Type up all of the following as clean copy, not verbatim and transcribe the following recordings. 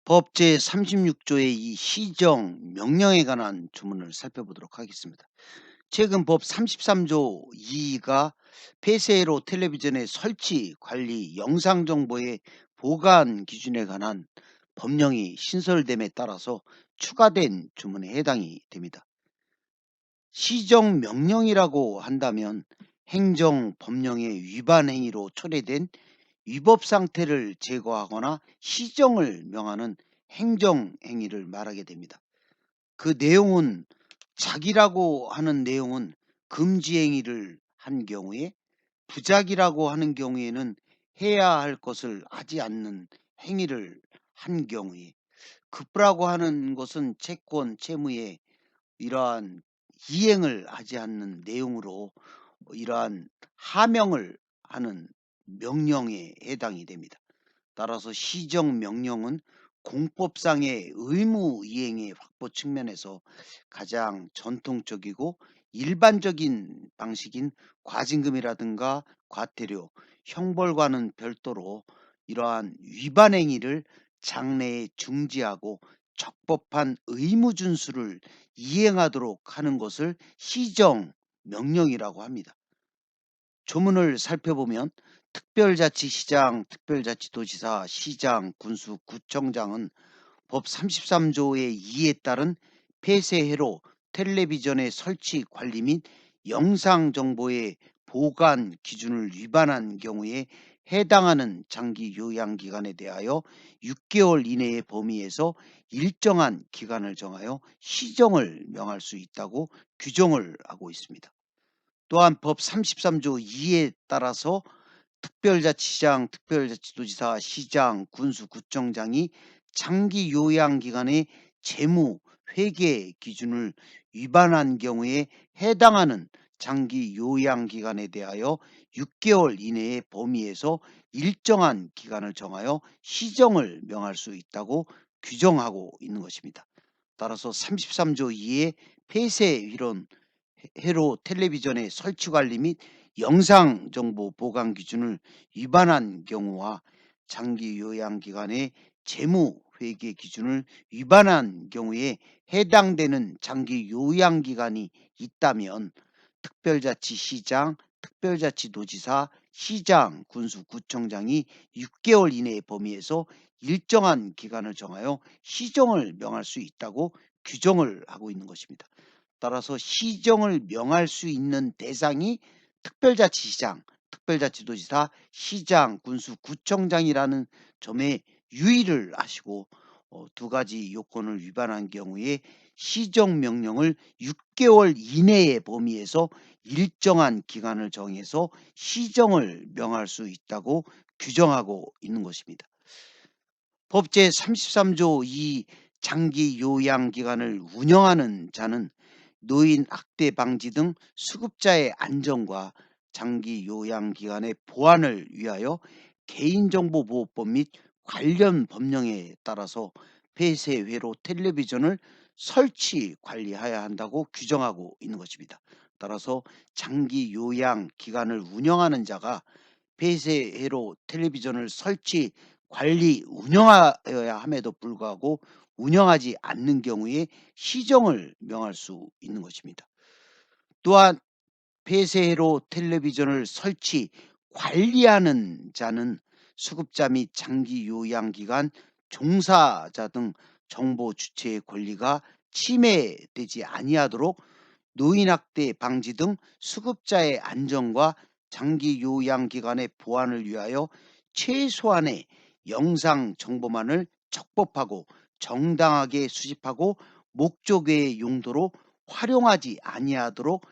법 제36조의 이 시정 명령에 관한 주문을 살펴보도록 하겠습니다. 최근 법 33조 2가 폐쇄로 텔레비전의 설치, 관리, 영상 정보의 보관 기준에 관한 법령이 신설됨에 따라서 추가된 주문에 해당이 됩니다. 시정 명령이라고 한다면 행정 법령의 위반 행위로 초래된 위법 상태를 제거하거나 시정을 명하는 행정 행위를 말하게 됩니다. 그 내용은 작이라고 하는 내용은 금지 행위를 한 경우에, 부작이라고 하는 경우에는 해야 할 것을 하지 않는 행위를 한 경우에, 급부라고 하는 것은 채권, 채무에 이러한 이행을 하지 않는 내용으로 이러한 하명을 하는 명령에 해당이 됩니다. 따라서 시정명령은 공법상의 의무 이행의 확보 측면에서 가장 전통적이고 일반적인 방식인 과징금이라든가 과태료, 형벌과는 별도로 이러한 위반 행위를 장래에 중지하고 적법한 의무 준수를 이행하도록 하는 것을 시정명령이라고 합니다. 조문을 살펴보면 특별자치시장, 특별자치도지사, 시장, 군수, 구청장은 법 33조의 2에 따른 폐쇄회로 텔레비전의 설치, 관리 및 영상 정보의 보관 기준을 위반한 경우에 해당하는 장기 요양기간에 대하여 6개월 이내의 범위에서 일정한 기간을 정하여 시정을 명할 수 있다고 규정을 하고 있습니다. 또한 법 33조 2에 따라서 특별자치장, 특별자치도지사, 시장, 군수, 구청장이 장기 요양 기간의 재무 회계 기준을 위반한 경우에 해당하는 장기 요양 기간에 대하여 6개월 이내의 범위에서 일정한 기간을 정하여 시정을 명할 수 있다고 규정하고 있는 것입니다. 따라서 33조 2의 폐쇄 회로 텔레비전의 설치 관리 및 영상 정보 보관 기준을 위반한 경우와 장기 요양 기간의 재무 회계 기준을 위반한 경우에 해당되는 장기 요양 기간이 있다면 특별자치시장, 특별자치도지사, 시장, 군수, 구청장이 6개월 이내의 범위에서 일정한 기간을 정하여 시정을 명할 수 있다고 규정을 하고 있는 것입니다. 따라서 시정을 명할 수 있는 대상이 특별자치시장, 특별자치도지사, 시장, 군수, 구청장이라는 점에 유의를 하시고 두 가지 요건을 위반한 경우에 시정명령을 6개월 이내의 범위에서 일정한 기간을 정해서 시정을 명할 수 있다고 규정하고 있는 것입니다. 법 제33조 2 장기 요양 기간을 운영하는 자는 노인 학대 방지 등 수급자의 안전과 장기 요양 기간의 보완을 위하여 개인정보보호법 및 관련 법령에 따라서 폐쇄회로 텔레비전을 설치 관리해야 한다고 규정하고 있는 것입니다. 따라서 장기 요양 기간을 운영하는 자가 폐쇄회로 텔레비전을 설치 관리 운영하여야 함에도 불구하고 운영하지 않는 경우에 시정을 명할 수 있는 것입니다. 또한 폐쇄회로 텔레비전을 설치 관리하는 자는 수급자 및 장기 요양 기간 종사자 등 정보 주체의 권리가 침해되지 아니하도록 노인학대 방지 등 수급자의 안전과 장기 요양 기간의 보완을 위하여 최소한의 영상 정보만을 적법하고 정당하게 수집하고 목적 외의 용도로 활용하지 아니하도록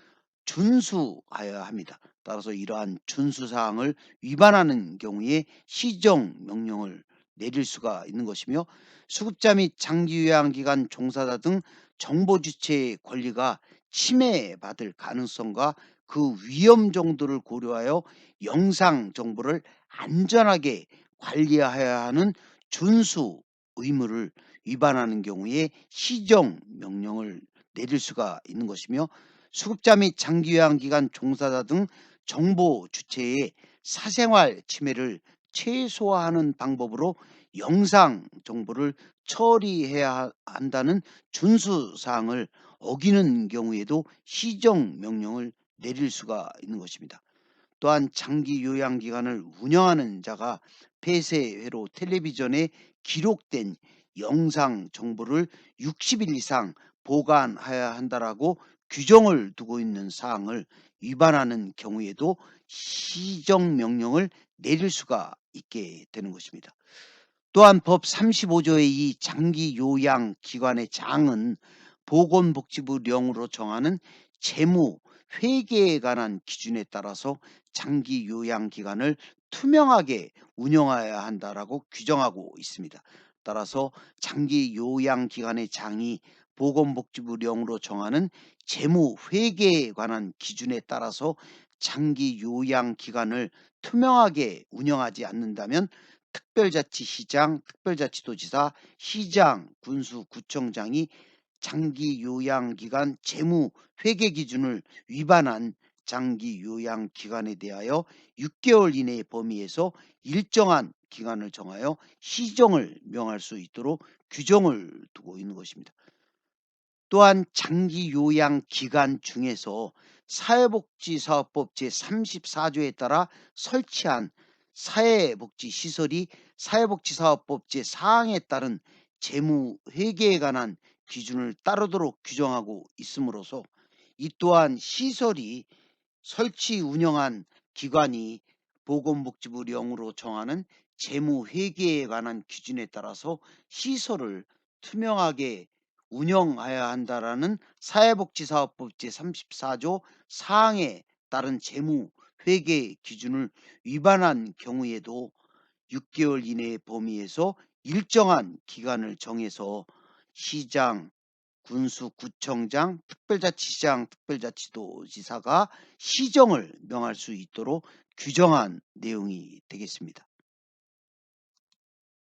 준수하여야 합니다. 따라서 이러한 준수 사항을 위반하는 경우에 시정 명령을 내릴 수가 있는 것이며 수급자 및 장기 요양 기간 종사자 등 정보 주체의 권리가 침해받을 가능성과 그 위험 정도를 고려하여 영상 정보를 안전하게 관리하여야 하는 준수 의무를 위반하는 경우에 시정 명령을 내릴 수가 있는 것이며 수급자 및 장기요양기간 종사자 등 정보 주체의 사생활 침해를 최소화하는 방법으로 영상 정보를 처리해야 한다는 준수 사항을 어기는 경우에도 시정 명령을 내릴 수가 있는 것입니다. 또한 장기 요양 기간을 운영하는 자가 폐쇄회로 텔레비전에 기록된 영상 정보를 60일 이상 보관해야 한다라고 규정을 두고 있는 사항을 위반하는 경우에도 시정 명령을 내릴 수가 있게 되는 것입니다. 또한 법 35조의 이 장기 요양 기관의 장은 보건복지부령으로 정하는 재무 회계에 관한 기준에 따라서 장기 요양 기간을 투명하게 운영해야 한다라고 규정하고 있습니다. 따라서 장기 요양 기간의 장이 보건복지부령으로 정하는 재무 회계에 관한 기준에 따라서 장기 요양 기간을 투명하게 운영하지 않는다면 특별자치시장, 특별자치도지사, 시장, 군수, 구청장이 장기 요양 기간 재무 회계 기준을 위반한 장기 요양 기간에 대하여 6개월 이내의 범위에서 일정한 기간을 정하여 시정을 명할 수 있도록 규정을 두고 있는 것입니다. 또한 장기 요양 기간 중에서 사회복지사업법 제34조에 따라 설치한 사회복지시설이 사회복지사업법 제4항에 따른 재무회계에 관한 기준을 따르도록 규정하고 있으므로써 이 또한 시설이 설치 운영한 기관이 보건복지부령으로 정하는 재무회계에 관한 기준에 따라서 시설을 투명하게 운영해야 한다라는 사회복지사업법 제34조 사항에 따른 재무회계 기준을 위반한 경우에도 6개월 이내의 범위에서 일정한 기간을 정해서 시장, 군수, 구청장, 특별자치시장, 특별자치도지사가 시정을 명할 수 있도록 규정한 내용이 되겠습니다.